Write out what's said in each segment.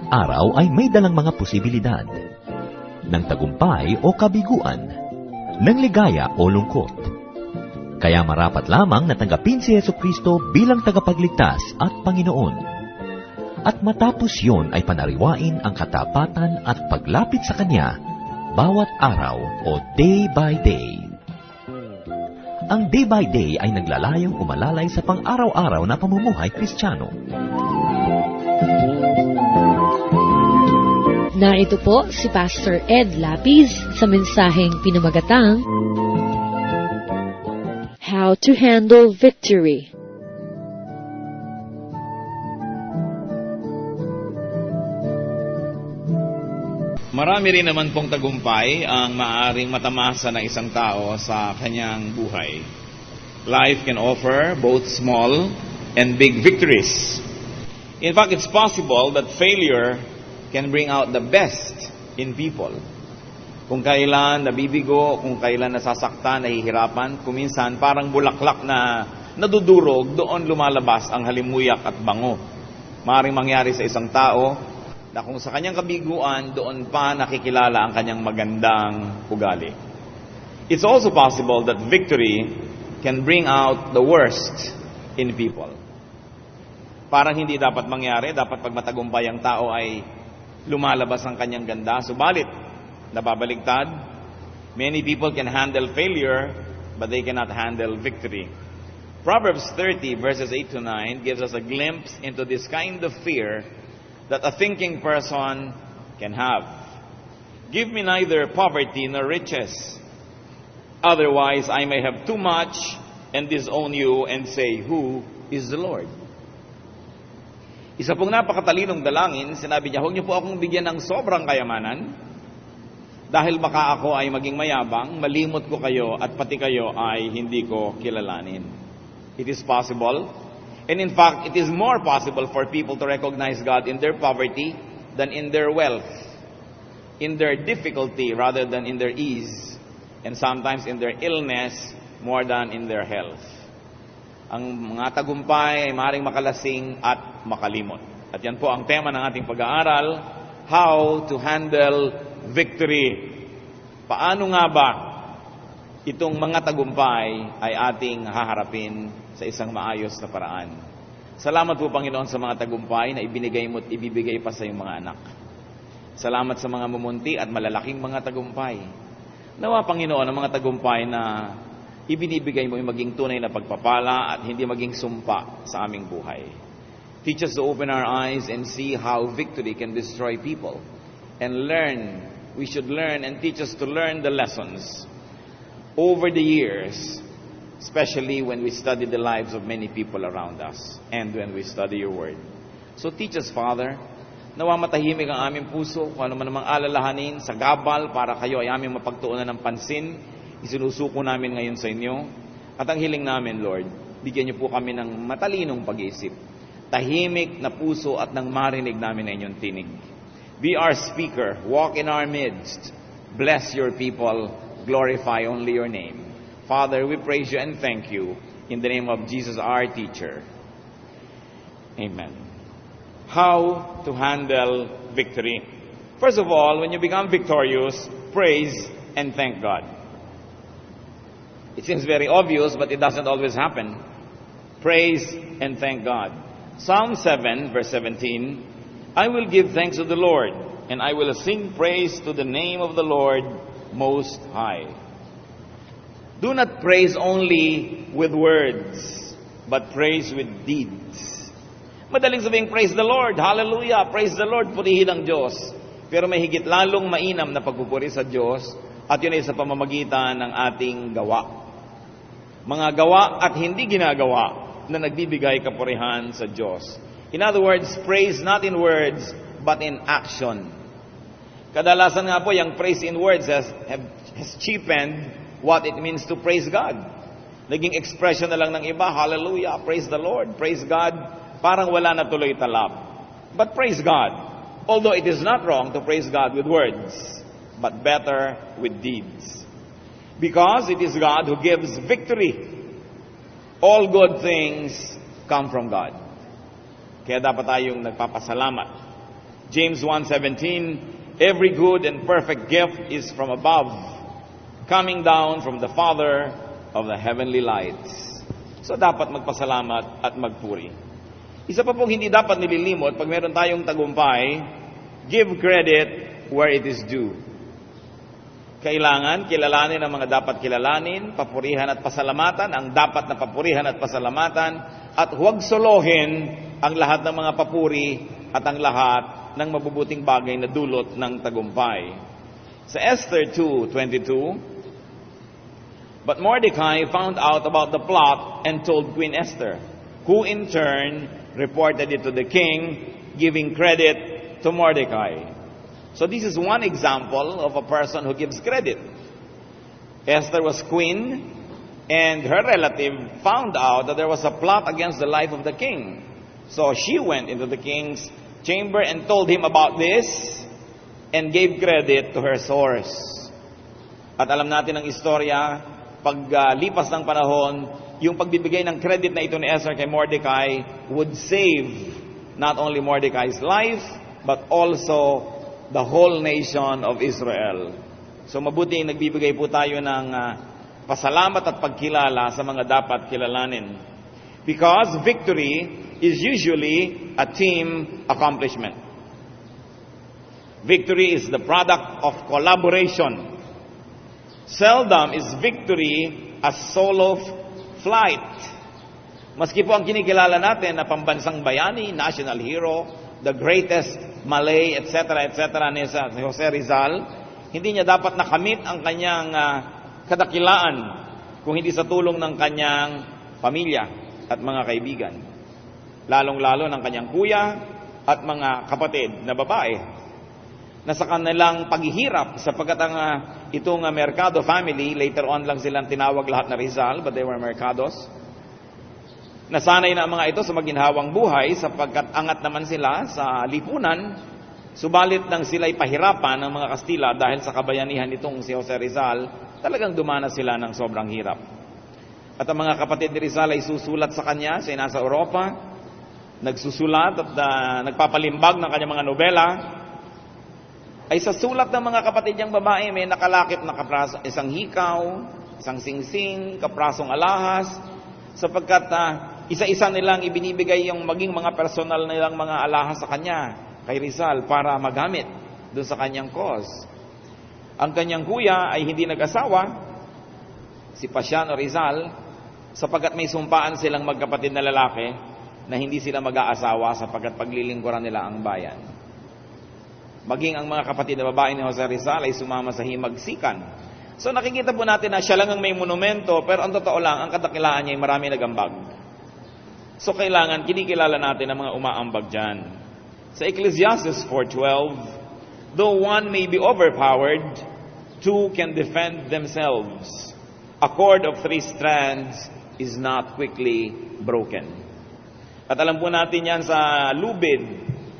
araw ay may dalang mga posibilidad ng tagumpay o kabiguan, ng ligaya o lungkot. Kaya marapat lamang na tanggapin si Jesucristo bilang tagapagligtas at Panginoon. At matapos yon ay panariwain ang katapatan at paglapit sa Kanya bawat araw o day by day. Ang day by day ay naglalayong umalalay sa pang-araw-araw na pamumuhay Kristiyano. Narito po si Pastor Ed Lapiz sa mensaheng pinamagatang How to Handle Victory. Marami rin naman pong tagumpay ang maaaring matamasa ng isang tao sa kanyang buhay. Life can offer both small and big victories. In fact, it's possible that failure can bring out the best in people. Kung kailan nabibigo, kung kailan nasasaktan, nahihirapan, kuminsan parang bulaklak na nadudurog, doon lumalabas ang halimuyak at bango. Maaaring mangyari sa isang tao na kung sa kanyang kabiguan, doon pa nakikilala ang kanyang magandang ugali. It's also possible that victory can bring out the worst in people. Parang hindi dapat mangyari, dapat pag matagumpay ang tao ay lumalabas ang kanyang ganda. Subalit, nababaligtad, many people can handle failure, but they cannot handle victory. Proverbs 30 verses 8 to 9 gives us a glimpse into this kind of fear that a thinking person can have. Give me neither poverty nor riches, otherwise I may have too much and disown you and say, who is the Lord? Isa pong napakatalinong dalangin, sinabi niya, huwag niyo po akong bigyan ng sobrang kayamanan dahil baka ako ay maging mayabang, malimot ko kayo at pati kayo ay hindi ko kilalanin. It is possible, and in fact, it is more possible for people to recognize God in their poverty than in their wealth, in their difficulty rather than in their ease, and sometimes in their illness more than in their health. Ang mga tagumpay ay maaaring makalasing at makalimot. At yan po ang tema ng ating pag-aaral, how to handle victory. Paano nga ba itong mga tagumpay ay ating haharapin sa isang maayos na paraan? Salamat po, Panginoon, sa mga tagumpay na ibinigay mo at ibibigay pa sa iyong mga anak. Salamat sa mga mumunti at malalaking mga tagumpay. Nawa, Panginoon, ang mga tagumpay na ibinibigay mo ay maging tunay na pagpapala at hindi maging sumpa sa aming buhay. Teach us to open our eyes and see how victory can destroy people. And learn, we should learn and teach us to learn the lessons over the years, especially when we study the lives of many people around us and when we study your word. So teach us, Father, nawa matahimik ang aming puso, kung ano man namang alalahanin sa gabal para kayo ay aming mapagtuunan ng pansin. Isinusuko namin ngayon sa inyo. At ang hiling namin, Lord, bigyan niyo po kami ng matalinong pag-iisip, tahimik na puso at nang marinig namin ang inyong tinig. Be our speaker, walk in our midst, bless your people, glorify only your name. Father, we praise you and thank you in the name of Jesus, our teacher. Amen. How to handle victory. First of all, when you become victorious, praise and thank God. It seems very obvious, but it doesn't always happen. Praise and thank God. Psalm 7, verse 17, I will give thanks to the Lord, and I will sing praise to the name of the Lord Most High. Do not praise only with words, but praise with deeds. Madaling sabihin, praise the Lord, hallelujah, praise the Lord, purihin ang Diyos. Pero may higit lalong mainam na pagpupuri sa Diyos, at yun ay sa pamamagitan ng ating gawa. Mga gawa at hindi ginagawa na nagbibigay kapurihan sa Diyos. In other words, praise not in words, but in action. Kadalasan nga po, yung praise in words has cheapened what it means to praise God. Naging expression na lang ng iba, hallelujah, praise the Lord, praise God, parang wala na tuloy talab. But praise God, although it is not wrong to praise God with words, but better with deeds. Because it is God who gives victory. All good things come from God. Kaya dapat tayong nagpapasalamat James 1:17, every good and perfect gift is from above, coming down from the Father of the heavenly lights. So dapat magpasalamat at magpuri. Isa pa pong hindi dapat nililimot pag meron tayong tagumpay, give credit where it is due. Kailangan kilalanin ang mga dapat kilalanin, papurihan at pasalamatan ang dapat na papurihan at pasalamatan, at huwag solohin ang lahat ng mga papuri at ang lahat ng mabubuting bagay na dulot ng tagumpay. Sa Esther 2:22, but Mordecai found out about the plot and told Queen Esther, who in turn reported it to the king, giving credit to Mordecai. So this is one example of a person who gives credit. Esther was queen, and her relative found out that there was a plot against the life of the king. So she went into the king's chamber and told him about this and gave credit to her source. At alam natin ang istorya, paglipas ng panahon, yung pagbibigay ng credit na ito ni Esther kay Mordecai would save not only Mordecai's life, but also the whole nation of Israel. So mabuti nagbibigay po tayo ng pasalamat at pagkilala sa mga dapat kilalanin. Because victory is usually a team accomplishment. Victory is the product of collaboration. Seldom is victory a solo flight. Maski po ang kinikilala natin na pambansang bayani, national hero, the greatest Malay, etc., ni Jose Rizal, hindi niya dapat nakamit ang kanyang kadakilaan kung hindi sa tulong ng kanyang pamilya at mga kaibigan. Lalong-lalo ng kanyang kuya at mga kapatid na babae na sa kanilang paghihirap sapagkat ang itong Mercado family, later on lang silang tinawag lahat na Rizal, but they were Mercados. Nasanay na ang mga ito sa maginhawang buhay sapagkat angat naman sila sa lipunan, subalit nang sila'y pahirapan ng mga Kastila dahil sa kabayanihan nitong si Jose Rizal, talagang dumanas sila ng sobrang hirap. At ang mga kapatid ni Rizal ay susulat sa kanya, siya nasa Europa, nagsusulat at nagpapalimbag ng kanyang mga nobela, ay sa sulat ng mga kapatid niyang babae may nakalakip na kapraso, isang hikaw, isang singsing, kaprasong alahas, sapagkat isa-isa nilang ibinibigay yung maging mga personal nilang mga alahas sa kanya, kay Rizal, para magamit doon sa kanyang cause. Ang kanyang kuya ay hindi nag-asawa, si Pasiano Rizal, sapagkat may sumpaan silang magkapatid na lalaki na hindi sila mag-aasawa sapagkat paglilingkuran nila ang bayan. Maging ang mga kapatid na babae ni Jose Rizal ay sumama sa himagsikan. So nakikita po natin na siya lang ang may monumento, pero ang totoo lang, ang kadakilaan niya ay marami nagambag. So kailangan kinikilala natin ang mga umaambag dyan. Sa Ecclesiastes 4:12, though one may be overpowered, two can defend themselves. A cord of 3 strands is not quickly broken. At alam po natin yan sa lubid,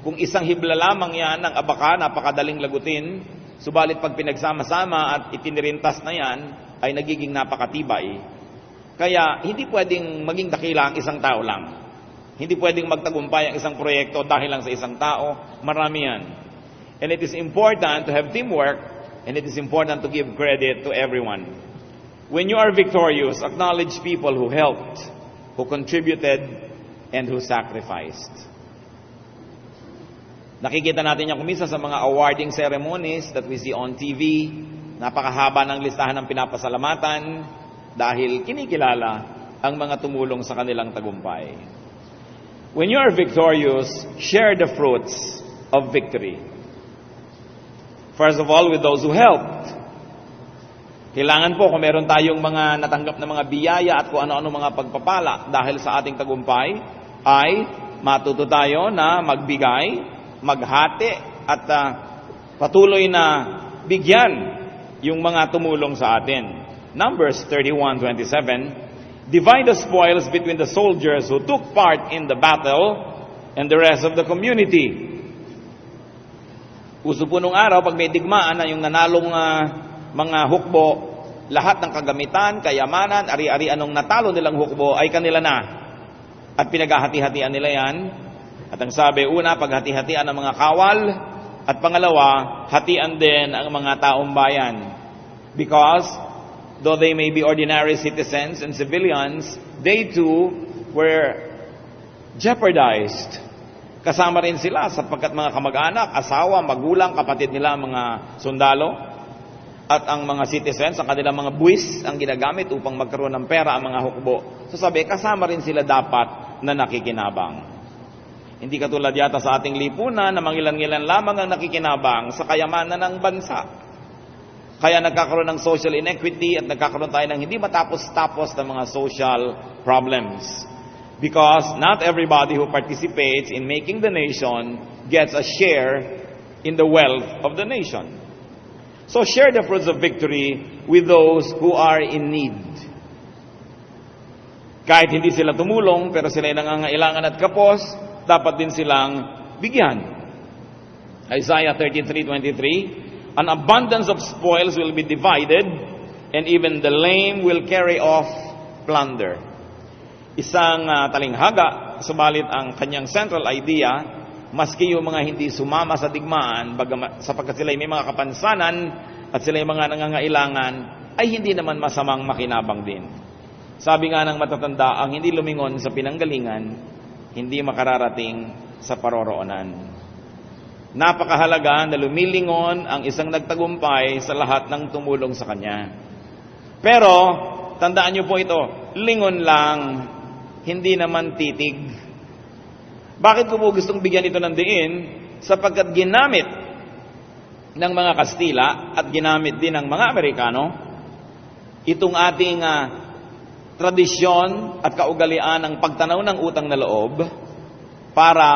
kung isang hibla lamang yan ng abaka, napakadaling lagutin, subalit pag pinagsama-sama at itinirintas na yan, ay nagiging napakatibay. Kaya hindi pwedeng maging dakila ang isang tao lang. Hindi pwedeng magtagumpay ang isang proyekto dahil lang sa isang tao. Marami yan. And it is important to have teamwork, and it is important to give credit to everyone. When you are victorious, acknowledge people who helped, who contributed, and who sacrificed. Nakikita natin yan kumisa sa mga awarding ceremonies that we see on TV. Napakahaba ng listahan ng pinapasalamatan dahil kinikilala ang mga tumulong sa kanilang tagumpay. When you are victorious, share the fruits of victory. First of all, with those who helped. Kailangan po kung meron tayong mga natanggap na mga biyaya at kung ano-ano mga pagpapala dahil sa ating tagumpay, ay matuto tayo na magbigay, maghati at patuloy na bigyan yung mga tumulong sa atin. Numbers 31:27, divide the spoils between the soldiers who took part in the battle and the rest of the community. Uso po nung araw, pag may digmaan na yung nanalong mga hukbo, lahat ng kagamitan, kayamanan, ari-ari anong natalo nilang hukbo ay kanila na. At pinaghahati-hatian nila yan. At ang sabi, una, paghati-hatian ng mga kawal, at pangalawa, hatian din ang mga taong bayan. Because, though they may be ordinary citizens and civilians, they too were jeopardized. Kasama rin sila sapagkat mga kamag-anak, asawa, magulang, kapatid nila ang mga sundalo, at ang mga citizens, ang kanilang mga buwis ang ginagamit upang magkaroon ng pera ang mga hukbo. So sabi, kasama rin sila dapat na nakikinabang. Hindi katulad yata sa ating lipunan na mangilan-ngilan lamang ang nakikinabang sa kayamanan ng bansa. Kaya nagkakaroon ng social inequity at nagkakaroon tayo ng hindi matapos-tapos ng mga social problems. Because not everybody who participates in making the nation gets a share in the wealth of the nation. So share the fruits of victory with those who are in need. Kahit hindi sila tumulong, pero sila ay nangangailangan at kapos, dapat din silang bigyan. Isaiah 33:23, an abundance of spoils will be divided, and even the lame will carry off plunder. Isang talinghaga, subalit ang kanyang central idea, maski yung mga hindi sumama sa digmaan, sapagkat sila may mga kapansanan at sila yung mga nangangailangan, ay hindi naman masamang makinabang din. Sabi nga ng matatanda, ang hindi lumingon sa pinanggalingan, hindi makararating sa paroroonan. Napakahalaga na lumilingon ang isang nagtagumpay sa lahat ng tumulong sa kanya. Pero, tandaan niyo po ito, lingon lang, hindi naman titig. Bakit ko po gustong bigyan ito ng diin? Sapagkat ginamit ng mga Kastila at ginamit din ng mga Amerikano itong ating tradisyon at kaugalian ng pagtanaw ng utang na loob para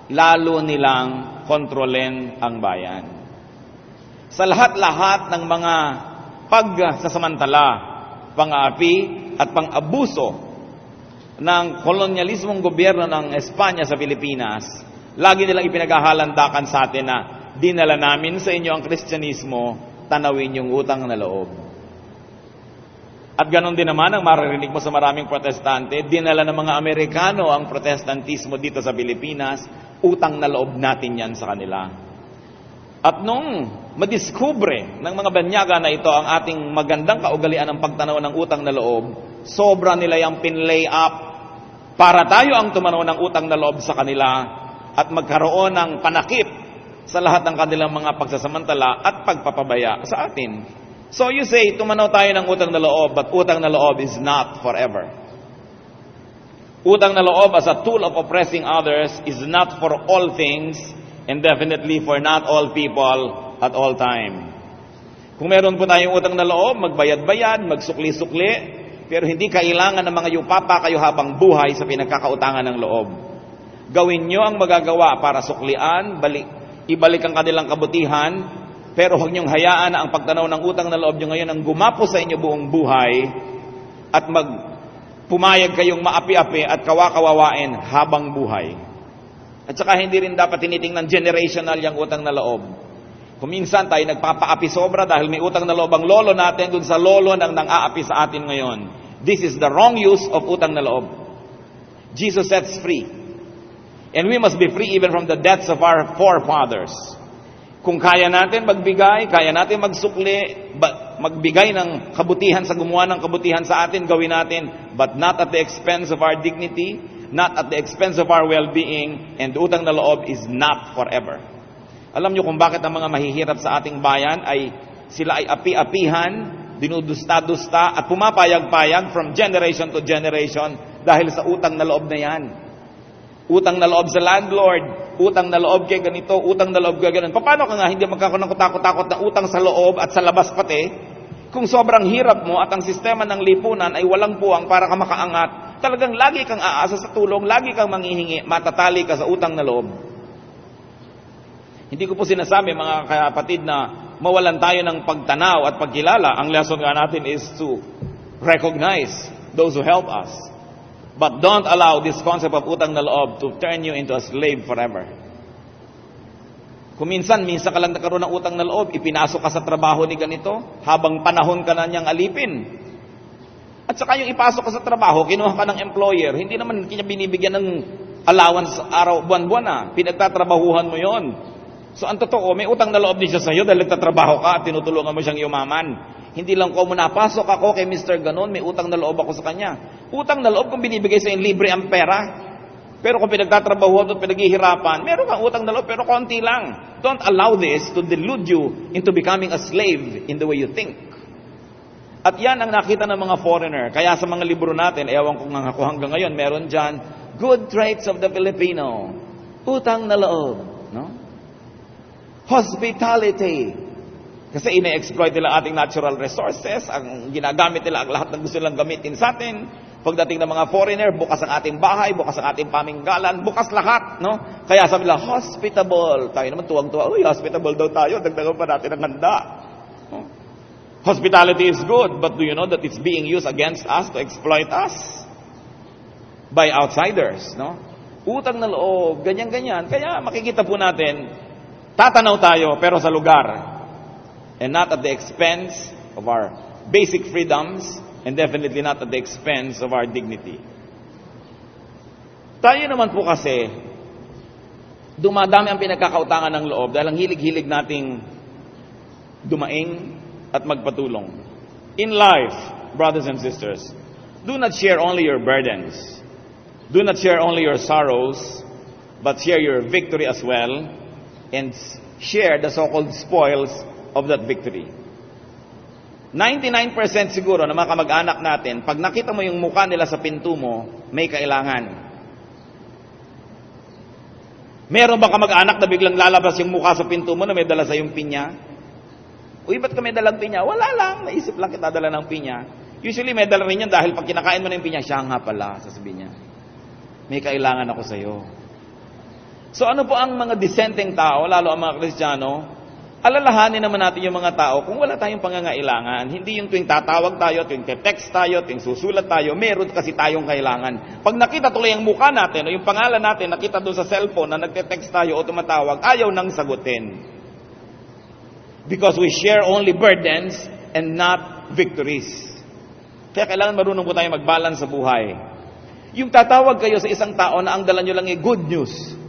lalo nilang kontrolin ang bayan. Sa lahat-lahat ng mga pagsasamantala, pang-aapi at pang-abuso ng kolonyalismong gobyerno ng Espanya sa Pilipinas, lagi nilang ipinaghahalandakan sa atin na dinala namin sa inyo ang Kristyanismo, tanawin yung utang na loob. At ganon din naman ang maririnig mo sa maraming protestante, dinala ng mga Amerikano ang protestantismo dito sa Pilipinas, utang na loob natin yan sa kanila. At nung madiskubre ng mga banyaga na ito ang ating magandang kaugalian ng pagtanaw ng utang na loob, sobra nila yung pinlay up para tayo ang tumanaw ng utang na loob sa kanila at magkaroon ng panakip sa lahat ng kanilang mga pagsasamantala at pagpapabaya sa atin. So you say, tumanaw tayo ng utang na loob, but utang na loob is not forever. Utang na loob as a tool of oppressing others is not for all things, and definitely for not all people at all time. Kung meron po tayong utang na loob, magbayad-bayad, magsukli-sukli, pero hindi kailangan ng mga yupapa kayo habang buhay sa pinagkakautangan ng loob. Gawin nyo ang magagawa para suklian, ibalik ang kanilang kabutihan, pero huwag niyong hayaan na ang pagtanaw ng utang na loob nyo ngayon ang gumapo sa inyo buong buhay at pumayag kayong maapi-api at kawakawawain habang buhay. At saka hindi rin dapat tinitingnan generational yung utang na loob. Kung minsan tayo nagpapaapi sobra dahil may utang na loob ang lolo natin dun sa lolo nang nang-aapi sa atin ngayon. This is the wrong use of utang na loob. Jesus sets free. And we must be free even from the debts of our forefathers. Kung kaya natin magbigay, kaya natin magsukli, magbigay ng kabutihan sa gumawa ng kabutihan sa atin, gawin natin, but not at the expense of our dignity, not at the expense of our well-being, and utang na loob is not forever. Alam niyo kung bakit ang mga mahihirap sa ating bayan ay sila ay api-apihan, dinudusta-dusta, at pumapayag-payag from generation to generation dahil sa utang na loob na yan. Utang na loob sa landlord, utang na loob kay ganito, utang na loob kay ganun. Paano ka nga hindi magkakaroon ng kutakot-takot na utang sa loob at sa labas pati? Kung sobrang hirap mo at ang sistema ng lipunan ay walang puwang para ka makaangat, talagang lagi kang aasa sa tulong, lagi kang manghihingi, matatali ka sa utang na loob. Hindi ko po sinasabi mga kapatid na mawalan tayo ng pagtanaw at pagkilala. Ang lesson nga natin is to recognize those who help us. But don't allow this concept of utang na loob to turn you into a slave forever. Kung minsan ka lang nagkaroon ng utang na loob, ipinasok ka sa trabaho ni ganito, habang panahon ka na niyang alipin. At saka yung ipasok ka sa trabaho, kinuha ka ng employer, hindi naman kanya binibigyan ng allowance araw, buwan-buwan na. Pinagtatrabahuhan mo yon. So ang totoo, may utang na loob din siya sa iyo dahil nagtatrabaho ka at tinutulungan mo siyang yumaman. Hindi lang ko napasok ako kay Mr. Ganon, may utang na loob ako sa kanya. Utang na loob kung binibigay sa iyo libre ang pera. Pero kung pinagtatrabahuhan at pinaghihirapan, meron kang utang na loob pero konti lang. Don't allow this to delude you into becoming a slave in the way you think. At yan ang nakita ng mga foreigner. Kaya sa mga libro natin, ewan kung nga ako hanggang ngayon, meron dyan, Good Traits of the Filipino. Utang na loob. No? Hospitality. Kasi ina-exploit nila ating natural resources. Ang ginagamit nila, ang lahat ng gusto nilang gamitin sa atin. Pagdating ng mga foreigner, bukas ang ating bahay, bukas ang ating paminggalan, bukas lahat, no? Kaya sabi nila, hospitable. Tayo naman tuwang-tuwa, uy, hospitable daw tayo, dagdagan pa natin ang handa. No? Hospitality is good, but do you know that it's being used against us to exploit us? By outsiders, no? Utang na loob, ganyan-ganyan. Kaya makikita po natin, tatanaw tayo, pero sa lugar. And not at the expense of our basic freedoms, and definitely not at the expense of our dignity. Tayo naman po kasi, dumadami ang pinagkakautangan ng loob dahil ang hilig-hilig nating dumaing at magpatulong. In life, brothers and sisters, do not share only your burdens. Do not share only your sorrows, but share your victory as well, and share the so-called spoils of that victory. 99% siguro na mga kamag-anak natin, pag nakita mo yung mukha nila sa pinto mo, may kailangan. Meron ba kamag-anak na biglang lalabas yung mukha sa pinto mo na may dala sa yung pinya? Uy, ba't ka may dalang pinya? Wala lang, naisip lang kita dala ng pinya. Usually may dala rin yan dahil pag kinakain mo na yung pinya, siya nga pala, sasabihin niya. May kailangan ako sa'yo. So ano po ang mga dissenting tao, lalo ang mga Kristiyano? Alalahanin naman natin yung mga tao kung wala tayong pangangailangan. Hindi yung tuwing tatawag tayo, tuwing text tayo, tuwing susulat tayo, meron kasi tayong kailangan. Pag nakita tuloy ang mukha natin o yung pangalan natin, nakita doon sa cellphone na nagte-text tayo o tumatawag, ayaw nang sagutin. Because we share only burdens and not victories. Kaya kailangan marunong po tayo mag-balance sa buhay. Yung tatawag kayo sa isang tao na ang dala nyo lang ay good news.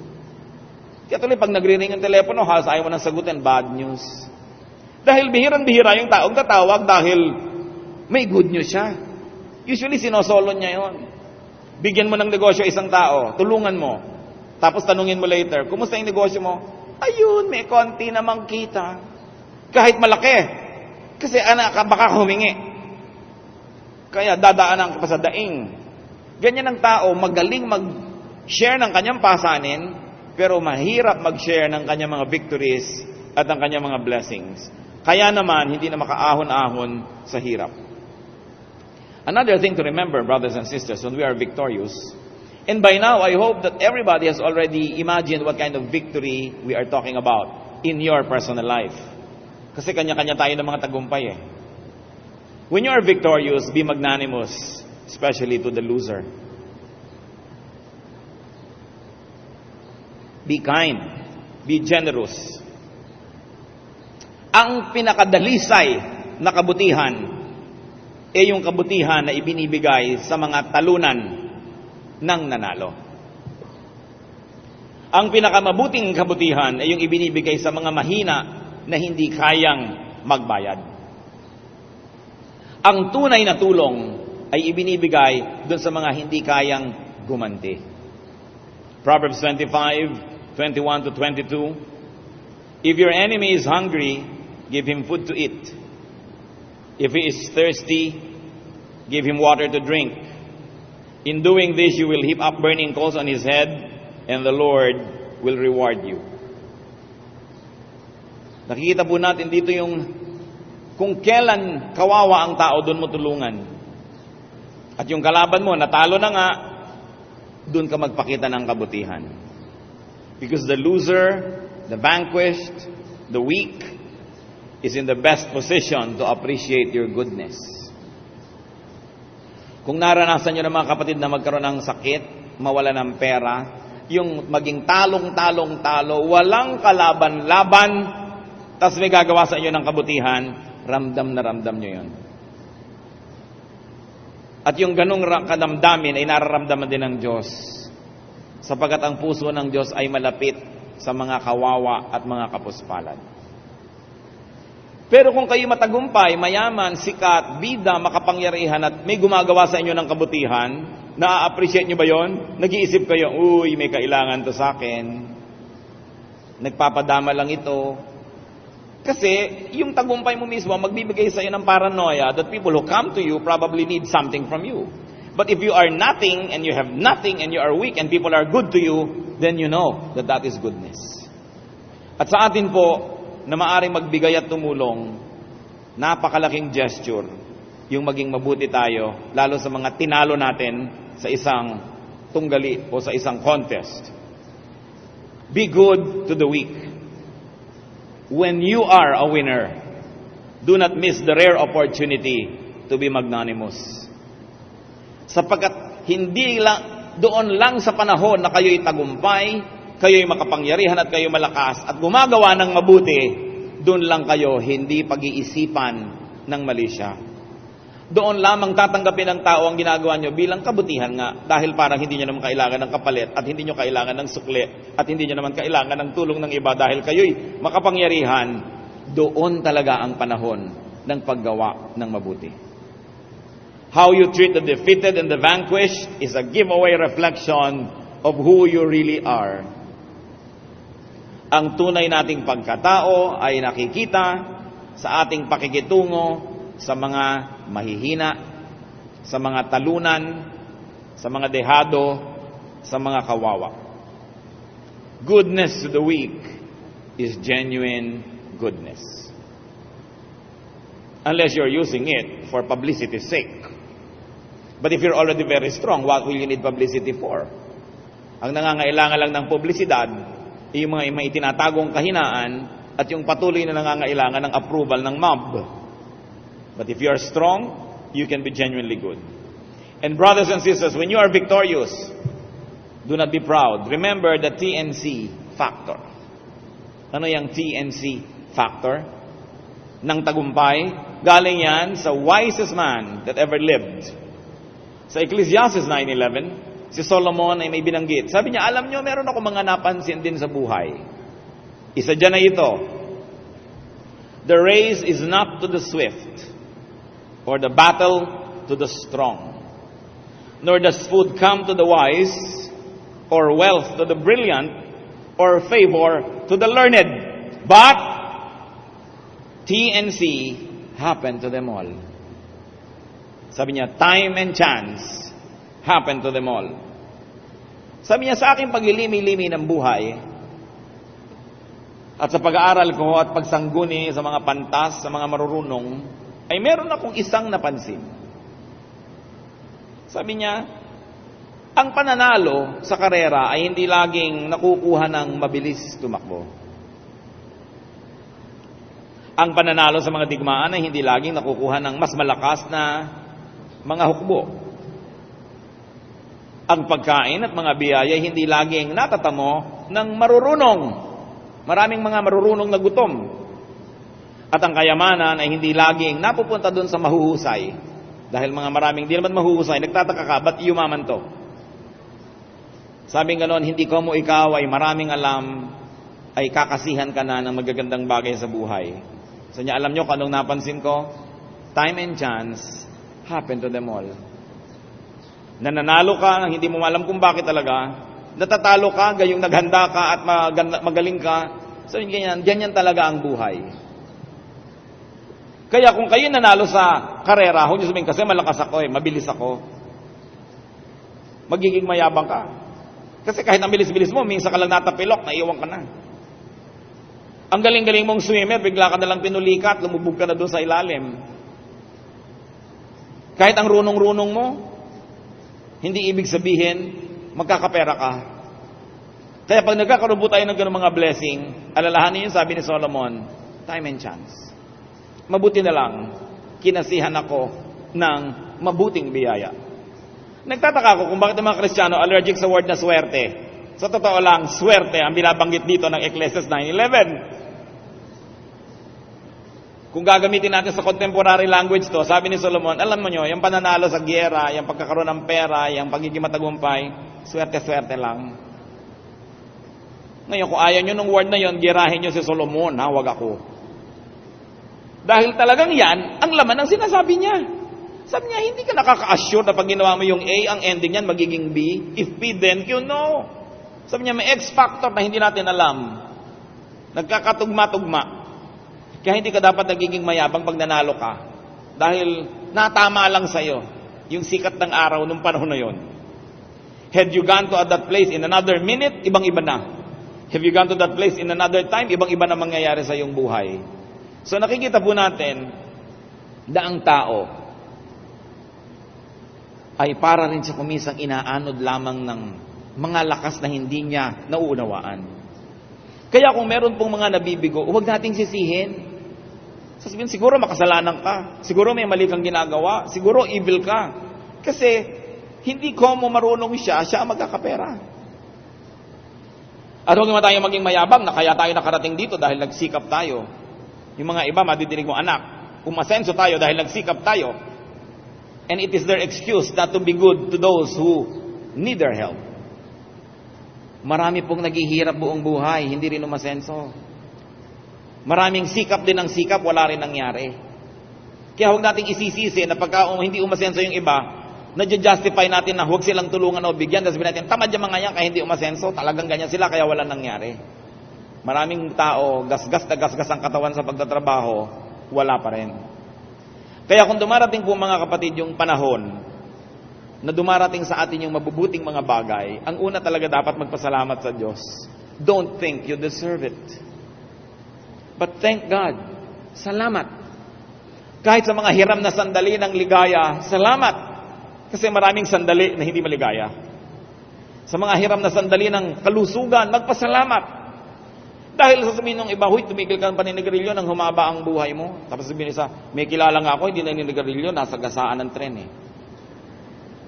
Kaya tuloy, pag nagre-ring ang telepono, halos ayaw mo nang sagutin, bad news. Dahil bihirang-bihira yung taong tatawag dahil may good news siya. Usually, sinosolo niya yon. Bigyan mo ng negosyo isang tao, tulungan mo. Tapos tanungin mo later, kumusta yung negosyo mo? Ayun, may konti namang kita. Kahit malaki. Kasi anak, baka humingi. Kaya dadaanan ka pa sa daing. Ganyan ang tao, magaling mag-share ng kanyang pasanin, pero mahirap mag-share ng kanyang mga victories at ang kanyang mga blessings. Kaya naman, hindi na makaahon-ahon sa hirap. Another thing to remember, brothers and sisters, when we are victorious, and by now, I hope that everybody has already imagined what kind of victory we are talking about in your personal life. Kasi kanya-kanya tayo ng mga tagumpay eh. When you are victorious, be magnanimous, especially to the loser. Be kind. Be generous. Ang pinakadalisay na kabutihan ay yung kabutihan na ibinibigay sa mga talunan ng nanalo. Ang pinakamabuting kabutihan ay yung ibinibigay sa mga mahina na hindi kayang magbayad. Ang tunay na tulong ay ibinibigay doon sa mga hindi kayang gumanti. Proverbs 25:21 to 22. If your enemy is hungry, give him food to eat. If he is thirsty, give him water to drink. In doing this, you will heap up burning coals on his head, and the Lord will reward you. Nakikita po natin dito yung kung kailan kawawa ang tao, doon mo tulungan. At yung kalaban mo, natalo na nga, doon ka magpakita ng kabutihan. Because the loser, the vanquished, the weak, is in the best position to appreciate your goodness. Kung naranasan nyo ng mga kapatid na magkaroon ng sakit, mawala ng pera, yung maging talong-talong-talo, walang kalaban-laban, tas may gagawa sa inyo ng kabutihan, ramdam na ramdam nyo yun. At yung ganong kadamdamin ay nararamdaman din ng Diyos. Sapagkat ang puso ng Diyos ay malapit sa mga kawawa at mga kapuspalad. Pero kung kayo matagumpay, mayaman, sikat, bida, makapangyarihan at may gumagawa sa inyo ng kabutihan, na-appreciate nyo ba yon? Nag-iisip kayo, uy, may kailangan to sa akin. Nagpapadama lang ito. Kasi yung tagumpay mo mismo magbibigay sa iyo ng paranoia that people who come to you probably need something from you. But if you are nothing and you have nothing and you are weak and people are good to you, then you know that that is goodness. At sa atin po, na maaring magbigay at tumulong, napakalaking gesture yung maging mabuti tayo, lalo sa mga tinalo natin sa isang tunggali o sa isang contest. Be good to the weak. When you are a winner, do not miss the rare opportunity to be magnanimous. Sapagkat hindi lang, doon lang sa panahon na kayo'y tagumpay, kayo'y makapangyarihan at kayo'y malakas at gumagawa ng mabuti, doon lang kayo hindi pag-iisipan ng mali siya. Doon lamang tatanggapin ng tao ang ginagawa nyo bilang kabutihan nga, dahil parang hindi nyo naman kailangan ng kapalit at hindi nyo kailangan ng sukli at hindi nyo naman kailangan ng tulong ng iba dahil kayo'y makapangyarihan. Doon talaga ang panahon ng paggawa ng mabuti. How you treat the defeated and the vanquished is a giveaway reflection of who you really are. Ang tunay nating pagkatao ay nakikita sa ating pakikitungo sa mga mahihina, sa mga talunan, sa mga dehado, sa mga kawawa. Goodness to the weak is genuine goodness. Unless you're using it for publicity's sake. But if you're already very strong, what will you need publicity for? Ang nangangailangan lang ng publisidad, yung mga may itinatagong kahinaan at yung patuloy na nangangailangan ng approval ng mob. But if you are strong, you can be genuinely good. And brothers and sisters, when you are victorious, do not be proud. Remember the TNC factor. Ano yung TNC factor? Ng tagumpay, galing yan sa wisest man that ever lived. Sa Ecclesiastes 9:11, si Solomon ay may binanggit. Sabi niya, alam niyo, meron ako mga napansin din sa buhay. Isa dyan na ito. The race is not to the swift, or the battle to the strong. Nor does food come to the wise, or wealth to the brilliant, or favor to the learned. But TNC happened to them all. Sabi niya, time and chance happened to them all. Sabi niya, sa aking paglilimi-limi ng buhay, at sa pag-aaral ko at pagsangguni sa mga pantas, sa mga marurunong, ay meron akong isang napansin. Sabi niya, ang pananalo sa karera ay hindi laging nakukuha ng mabilis tumakbo. Ang pananalo sa mga digmaan ay hindi laging nakukuha ng mas malakas na mga hukbo. Ang pagkain at mga biyaya ay hindi laging natatamo ng marurunong. Maraming mga marurunong na gutom. At ang kayamanan ay hindi laging napupunta doon sa mahuhusay. Dahil mga maraming di naman mahuhusay, nagtataka ka, ba't yumaman to? Sabing gano'n, hindi ko mo ikaw ay maraming alam, ay kakasihan ka na ng magagandang bagay sa buhay. So niya, alam nyo kung anong napansin ko? Time and chance happen to them all. Nananalo ka, hindi mo alam kung bakit talaga. Natatalo ka, gayong naghanda ka at magaling ka. So ganyan talaga ang buhay. Kaya kung kayo nanalo sa karera, huwag niyo sabihin, kasi malakas ako mabilis ako. Magiging mayabang ka. Kasi kahit ang bilis-bilis mo, minsan ka lang natapilok, naiwan ka na. Ang galing-galing mong swimmer, bigla ka nalang pinulikat, lumubog ka na doon sa ilalim. Kahit ang runong-runong mo, hindi ibig sabihin, magkakapera ka. Kaya pag nagkakaroon tayo ng ganung mga blessing, alalahanin yung sabi ni Solomon, time and chance. Mabuti na lang, kinasihan ako ng mabuting biyaya. Nagtataka ako kung bakit ang mga Kristiyano allergic sa word na swerte. Sa totoo lang, swerte ang binabanggit dito ng Ecclesiastes 9:11. Kung gagamitin natin sa contemporary language to, sabi ni Solomon, alam mo nyo, yung pananalo sa giyera, yung pagkakaroon ng pera, yung pagiging matagumpay, swerte-swerte lang. Ngayon, kung ayaw nyo ng word na yon, girahin nyo si Solomon, ha, wag ako. Dahil talagang yan, ang laman ng sinasabi niya. Sabi niya, hindi ka nakaka-assure na pag ginawa mo yung A, ang ending niyan magiging B. If B, then Q, no. Sabi niya, may X factor na hindi natin alam. Nagkakatugma-tugma. Kaya hindi ka dapat nagiging mayabang pag nanalo ka. Dahil natama lang sa'yo yung sikat ng araw nung panahon na yon. Had you gone to that place in another minute, ibang-iba na. Have you gone to that place in another time, ibang-iba na mangyayari sa iyong buhay. So nakikita po natin na ang tao ay para rin siya kumisang inaanod lamang ng mga lakas na hindi niya nauunawaan. Kaya kung meron pong mga nabibigo, huwag nating sisihin. Sasabihin, siguro makasalanan ka. Siguro may mali kang ginagawa. Siguro evil ka. Kasi hindi ko mo marunong siya ang magkakapera. At huwag naman tayo maging mayabang na kaya tayo nakarating dito dahil nagsikap tayo. Yung mga iba, madidinig mo, anak, umasenso tayo dahil nagsikap tayo. And it is their excuse not to be good to those who need their help. Marami pong naghihirap buong buhay, hindi rin umasenso. Maraming sikap din ang sikap, wala rin nangyari. Kaya huwag nating isisisi na pagka hindi umasenso yung iba, nadya-justify natin na huwag silang tulungan o bigyan. Tapos sabihin natin, tamad yung mga yan kaya hindi umasenso. Talagang ganyan sila kaya wala nangyari. Maraming tao, gasgas na gasgas ang katawan sa pagtatrabaho, wala pa rin. Kaya kung dumarating po mga kapatid yung panahon na dumarating sa atin yung mabubuting mga bagay, ang una talaga dapat magpasalamat sa Diyos. Don't think you deserve it. But thank God. Salamat. Kahit sa mga hiram na sandali ng ligaya, salamat. Kasi maraming sandali na hindi maligaya. Sa mga hiram na sandali ng kalusugan, magpasalamat. Dahil sasabihin ng iba, huy, tumigil ka ng paninigarilyo nang humaba ang buhay mo. Tapos sabihin isa, may kilala nga ako, hindi naninigarilyo, nasa gasaan ng tren eh.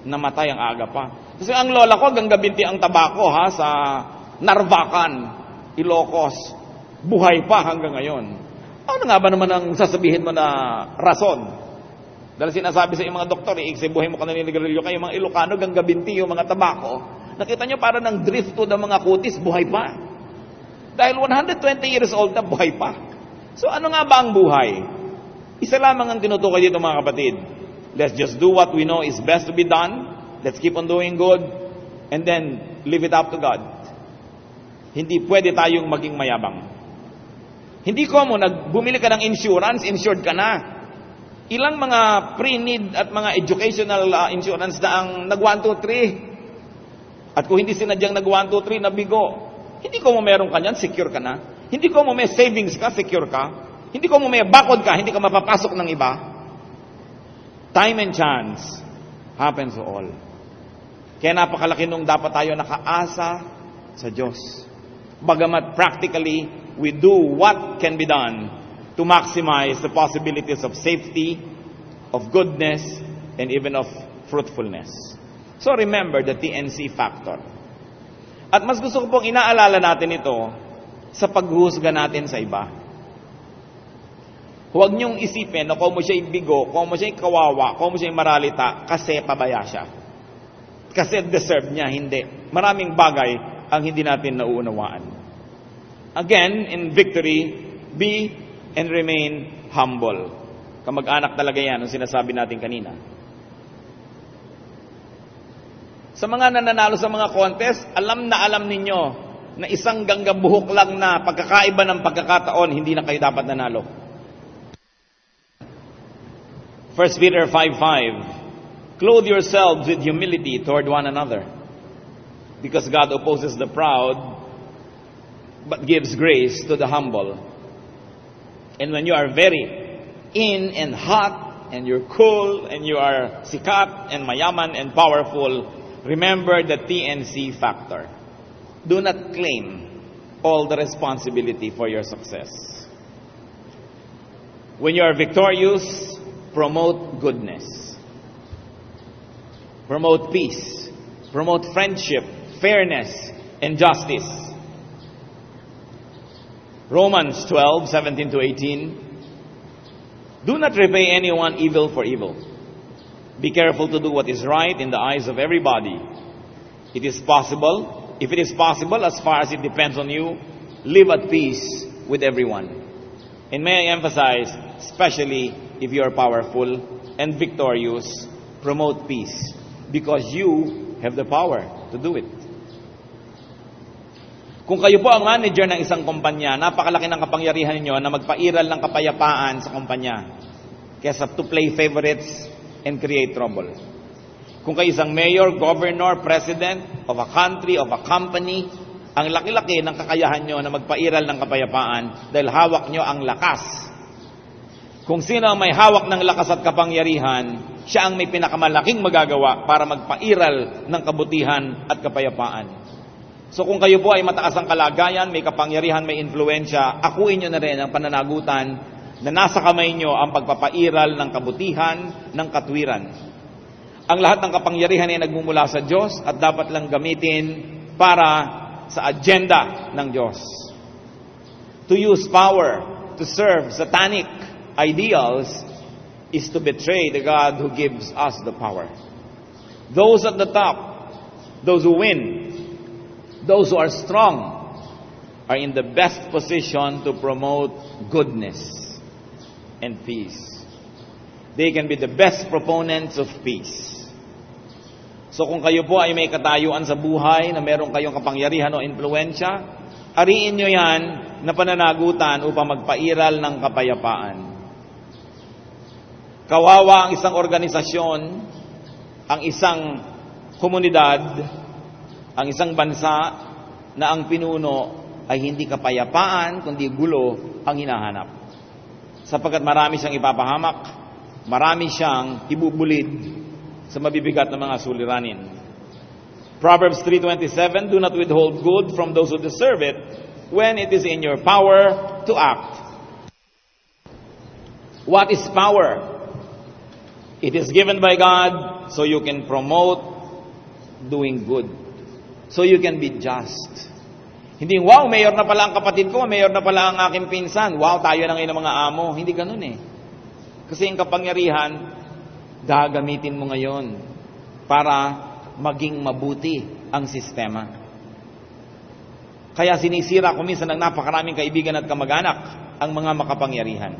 Namatay ang aga pa. Kasi ang lola ko, hanggang gabinti ang tabako ha, sa Narvacan, Ilocos. Buhay pa hanggang ngayon. Ano nga ba naman ang sasabihin mo na rason? Dahil sinasabi sa mga doktor, iiksi buhay mo ka naninigarilyo kayo, mga Ilocano, hanggang gabinti yung mga tabako. Nakita nyo para ng drift to ng mga kutis, buhay pa. Dahil 120 years old na, buhay pa. So ano nga ba ang buhay? Isa lamang ang tinutukoy dito mga kapatid. Let's just do what we know is best to be done. Let's keep on doing good. And then, leave it up to God. Hindi pwede tayong maging mayabang. Hindi ko mo, bumili ka ng insurance, insured ka na. Ilang mga pre-need at mga educational insurance na ang nag-1, 2, 3. At kung hindi sinadyang nag-1, 2, 3, nabigo. Hindi ko mo meron ka niyan, secure ka na. Hindi ko mo may savings ka, secure ka. Hindi ko mo may bakod ka, hindi ka mapapasok ng iba. Time and chance happens to all. Kaya napakalaki nung dapat tayo nakaasa sa Diyos. Bagamat practically, we do what can be done to maximize the possibilities of safety, of goodness, and even of fruitfulness. So remember the TNC factor. At mas gusto ko pong inaalala natin ito sa paghuhusga natin sa iba. Huwag niyong isipin na kung mo siya'y bigo, kung mo siya'y kawawa, kung mo siya'y maralita, kasi pabaya siya. Kasi deserve niya, hindi. Maraming bagay ang hindi natin nauunawaan. Again, in victory, be and remain humble. Kamag-anak talaga yan, ang sinasabi natin kanina. Sa mga nananalo sa mga contest, alam ninyo na isang ganggabuhok lang na pagkakaiba ng pagkakataon, hindi na kayo dapat nanalo. 1 Peter 5:5, clothe yourselves with humility toward one another, because God opposes the proud, but gives grace to the humble. And when you are very in and hot, and you're cool, and you are sikat, and mayaman, and powerful, remember the TNC factor. Do not claim all the responsibility for your success. When you are victorious, promote goodness. Promote peace. Promote friendship, fairness, and justice. Romans 12:17-18. Do not repay anyone evil for evil. Be careful to do what is right in the eyes of everybody. It is possible if it is possible, as far as it depends on you, live at peace with everyone. And may I emphasize, especially if you are powerful and victorious, promote peace, because you have the power to do it. Kung kayo po ang manager ng isang kumpanya, napakalaki ng kapangyarihan ninyo na magpairal ng kapayapaan sa kumpanya kaysa to play favorites and create trouble. Kung kayo isang mayor, governor, president of a country, of a company, ang laki-laki ng kakayahan nyo na magpairal ng kapayapaan dahil hawak nyo ang lakas. Kung sino ang may hawak ng lakas at kapangyarihan, siya ang may pinakamalaking magagawa para magpairal ng kabutihan at kapayapaan. So kung kayo po ay mataas ang kalagayan, may kapangyarihan, may influensya, akuin nyo na rin ang pananagutan na nasa kamay nyo ang pagpapairal ng kabutihan, ng katwiran. Ang lahat ng kapangyarihan ay nagmumula sa Diyos at dapat lang gamitin para sa agenda ng Diyos. To use power to serve satanic ideals is to betray the God who gives us the power. Those at the top, those who win, those who are strong, are in the best position to promote goodness and peace. They can be the best proponents of peace. So kung kayo po ay may katayuan sa buhay na meron kayong kapangyarihan o impluensya, ariin nyo yan na pananagutan upang magpairal ng kapayapaan. Kawawa ang isang organisasyon, ang isang komunidad, ang isang bansa na ang pinuno ay hindi kapayapaan, kundi gulo ang hinahanap. Sapagkat marami siyang ipapahamak, marami siyang ibubulid sa mabibigat na mga suliranin. Proverbs 3:27, do not withhold good from those who deserve it when it is in your power to act. What is power? It is given by God so you can promote doing good. So you can be just. Hindi, wow, mayor na pala ang kapatid ko, mayor na pala ang aking pinsan. Wow, tayo na ngayon ng mga amo. Hindi ganun eh. Kasi yung kapangyarihan, gagamitin mo ngayon para maging mabuti ang sistema. Kaya sinisira ko minsan ng napakaraming kaibigan at kamag-anak ang mga makapangyarihan.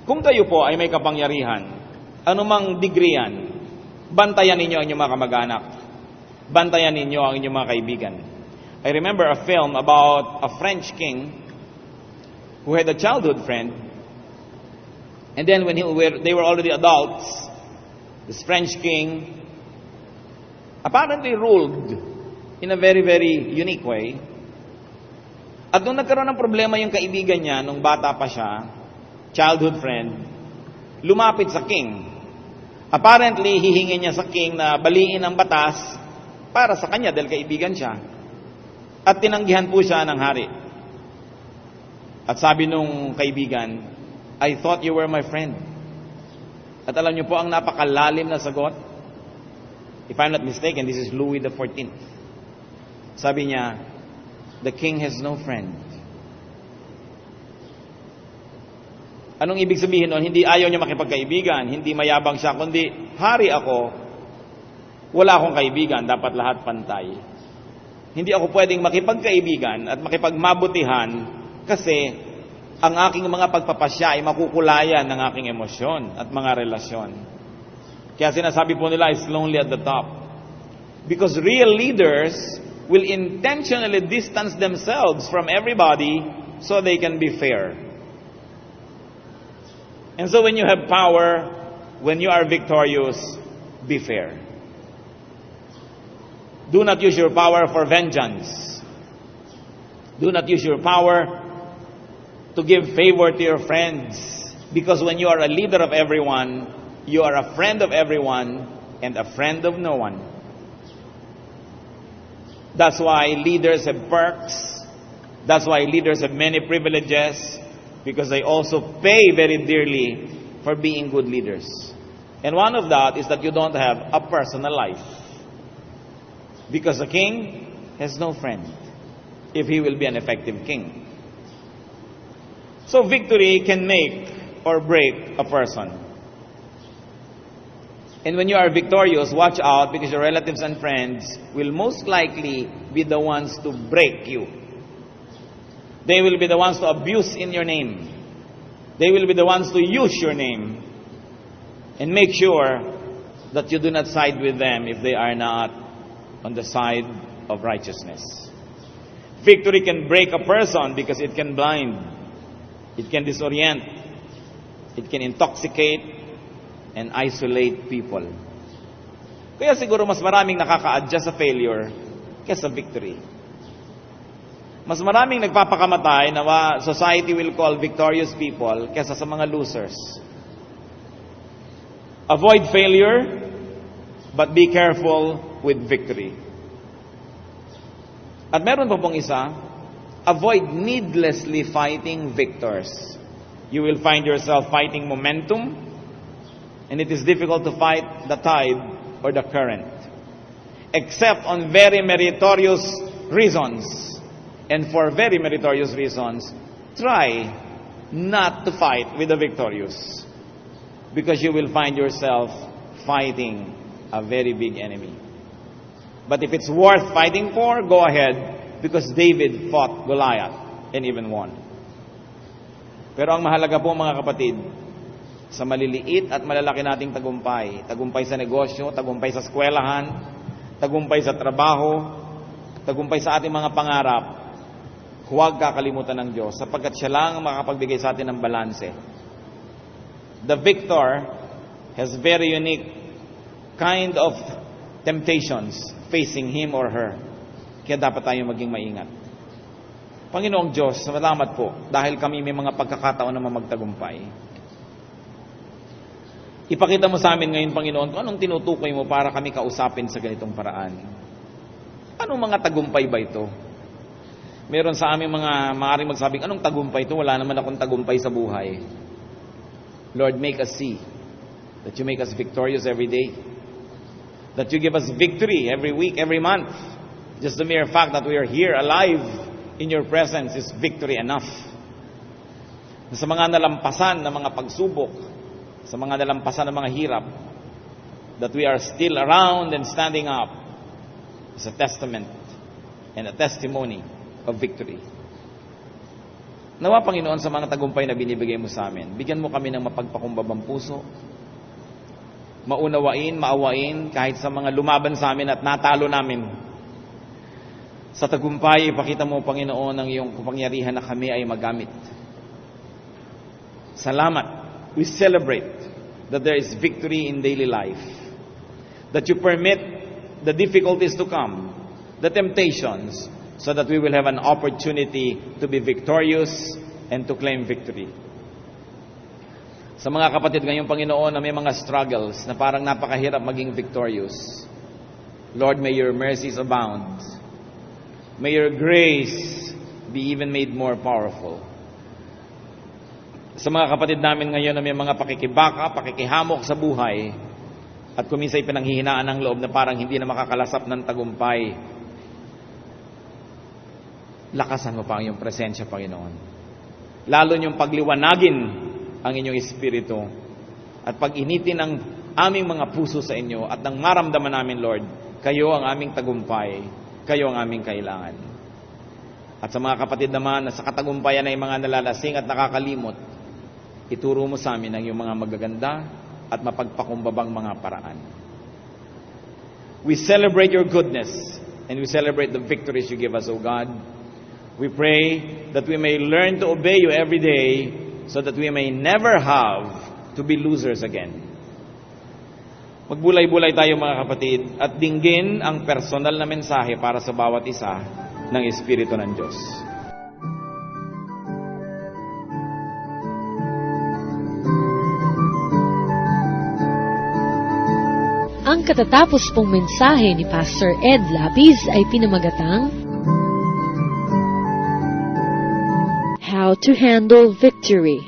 Kung kayo po ay may kapangyarihan, anumang degree yan, bantayan ninyo ang inyong mga kamag-anak. Bantayan ninyo ang inyong mga kaibigan. I remember a film about a French king who had a childhood friend, and then when they were already adults, this French king apparently ruled in a very, very unique way. At nung nagkaroon ng problema yung kaibigan niya, nung bata pa siya, childhood friend, lumapit sa king. Apparently, hihingi niya sa king na baliin ang batas para sa kanya dahil kaibigan siya. At tinanggihan po siya ng hari. At sabi nung kaibigan, I thought you were my friend. At alam niyo po ang napakalalim na sagot? If I'm not mistaken, this is Louis XIV. Sabi niya, the king has no friend. Anong ibig sabihin nun? Hindi ayaw niya makipagkaibigan, hindi mayabang siya, kundi hari ako, wala akong kaibigan, dapat lahat pantay. Hindi ako pwedeng makipagkaibigan at makipagmabutihan kasi ang aking mga pagpapasya ay makukulayan ng aking emosyon at mga relasyon. Kaya sinasabi po nila is lonely at the top. Because real leaders will intentionally distance themselves from everybody so they can be fair. And so when you have power, when you are victorious, be fair. Do not use your power for vengeance. Do not use your power to give favor to your friends. Because when you are a leader of everyone, you are a friend of everyone and a friend of no one. That's why leaders have perks. That's why leaders have many privileges. Because they also pay very dearly for being good leaders. And one of that is that you don't have a personal life. Because a king has no friend if he will be an effective king. So victory can make or break a person. And when you are victorious, watch out, because your relatives and friends will most likely be the ones to break you. They will be the ones to abuse in your name. They will be the ones to use your name. And make sure that you do not side with them if they are not on the side of righteousness. Victory can break a person because it can blind, it can disorient, it can intoxicate, and isolate people. Kaya siguro mas maraming nakaka-adjust sa failure kaysa victory. Mas maraming nagpapakamatay na society will call victorious people kaysa sa mga losers. Avoid failure, but be careful with victory. At meron pa pong isa, avoid needlessly fighting victors. You will find yourself fighting momentum, and it is difficult to fight the tide or the current. Except on very meritorious reasons. And for very meritorious reasons, try not to fight with the victorious. Because you will find yourself fighting a very big enemy. But if it's worth fighting for, go ahead. Because David fought Goliath and even won. Pero ang mahalaga po mga kapatid, sa maliliit at malalaki nating tagumpay, tagumpay sa negosyo, tagumpay sa eskwelahan, tagumpay sa trabaho, tagumpay sa ating mga pangarap, huwag kakalimutan ng Diyos sapagkat siya lang ang makapagbigay sa atin ng balanse. The victor has very unique kind of temptations facing him or her. Kaya dapat tayo maging maingat. Panginoong Diyos, salamat po dahil kami may mga pagkakataon na magtagumpay. Ipakita mo sa amin ngayon, Panginoon, kung anong tinutukoy mo para kami kausapin sa ganitong paraan. Anong mga tagumpay ba ito? Meron sa aming mga maaaring magsabing, anong tagumpay ito? Wala naman akong tagumpay sa buhay. Lord, make us see that you make us victorious every day. That you give us victory every week, every month. Just the mere fact that we are here alive in your presence is victory enough. Sa mga nalampasan na mga pagsubok, sa mga nalampasan ng mga hirap, that we are still around and standing up is a testament and a testimony of victory. Nawa, Panginoon, sa mga tagumpay na binibigay mo sa amin, bigyan mo kami ng mapagpakumbabang puso, maunawain, maawain, kahit sa mga lumaban sa amin at natalo namin. Sa tagumpay, ipakita mo, Panginoon, ang iyong kapangyarihan na kami ay magamit. Salamat. We celebrate that there is victory in daily life. That you permit the difficulties to come, the temptations, so that we will have an opportunity to be victorious and to claim victory. Sa mga kapatid ngayong Panginoon na may mga struggles na parang napakahirap maging victorious, Lord, may your mercies abound. May your grace be even made more powerful. Sa mga kapatid namin ngayon na may mga pakikibaka, pakikihamok sa buhay, at kuminsay pinanghihinaan ng loob na parang hindi na makakalasap ng tagumpay, lakasan mo pa ang iyong presensya, Panginoon. Lalo niyong pagliwanagin ang inyong espiritu at pag-initin ang aming mga puso sa inyo at nang maramdaman namin, Lord, kayo ang aming tagumpay, kayo ang aming kailangan. At sa mga kapatid naman na sa katagumpayan ay mga nalalasing at nakakalimot, ituro mo sa amin ang iyong mga magaganda at mapagpakumbabang mga paraan. We celebrate your goodness and we celebrate the victories you give us, O God. We pray that we may learn to obey you every day so that we may never have to be losers again. Magbulay-bulay tayo mga kapatid at dinggin ang personal na mensahe para sa bawat isa ng Espiritu ng Diyos. Ang katatapos pong mensahe ni Pastor Ed Lapiz ay pinamagatang How to Handle Victory.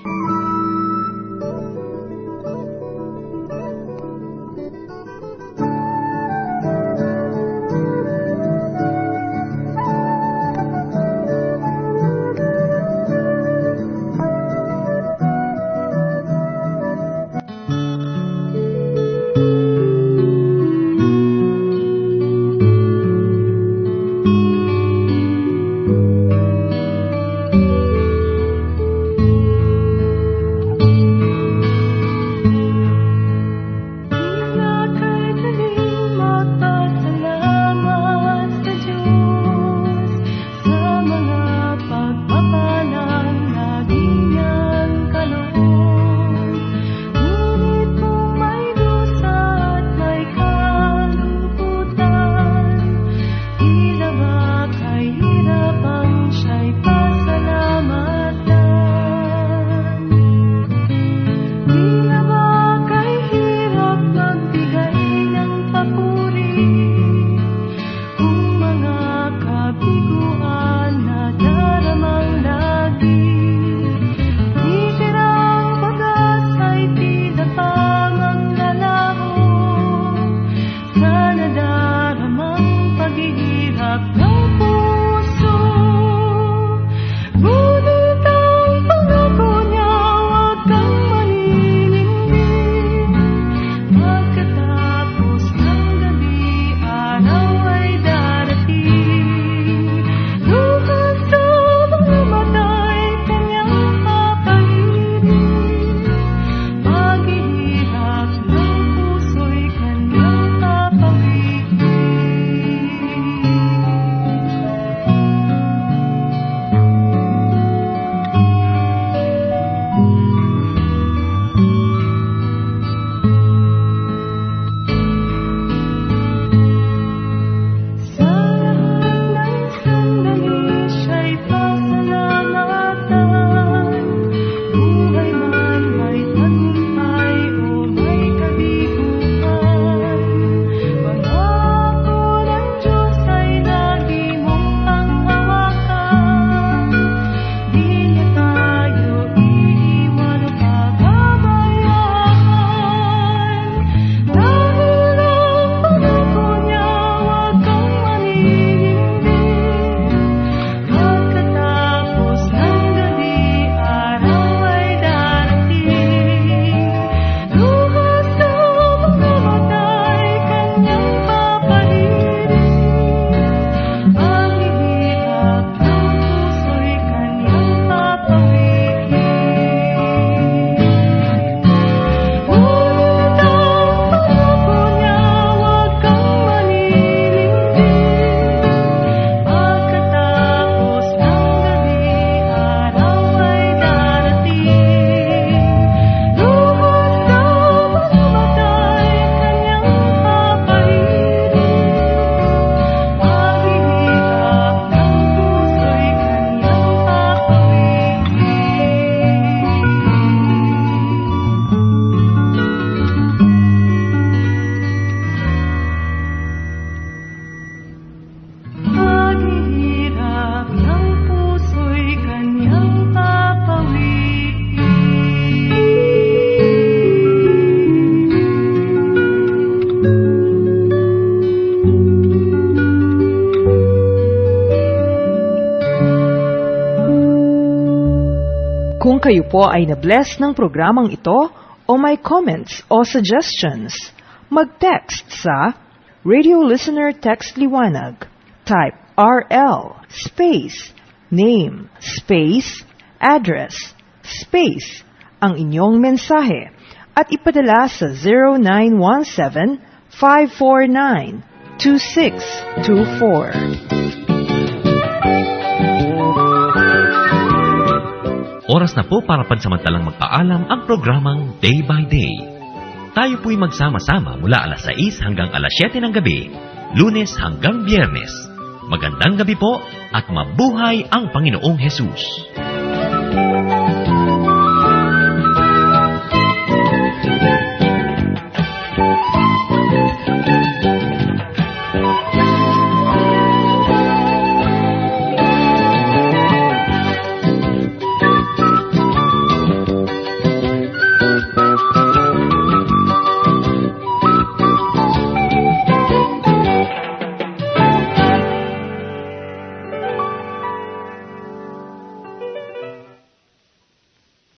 Kung kayo po ay na-bless ng programang ito o may comments o suggestions, mag-text sa Radio Listener Text Liwanag. Type RL space name space address space ang inyong mensahe at ipadala sa 0917-549-2624. Oras na po para pansamantalang magpaalam ang programang Day by Day. Tayo po'y magsama-sama mula alas 6 hanggang alas 7 ng gabi, Lunes hanggang Biyernes. Magandang gabi po at mabuhay ang Panginoong Hesus.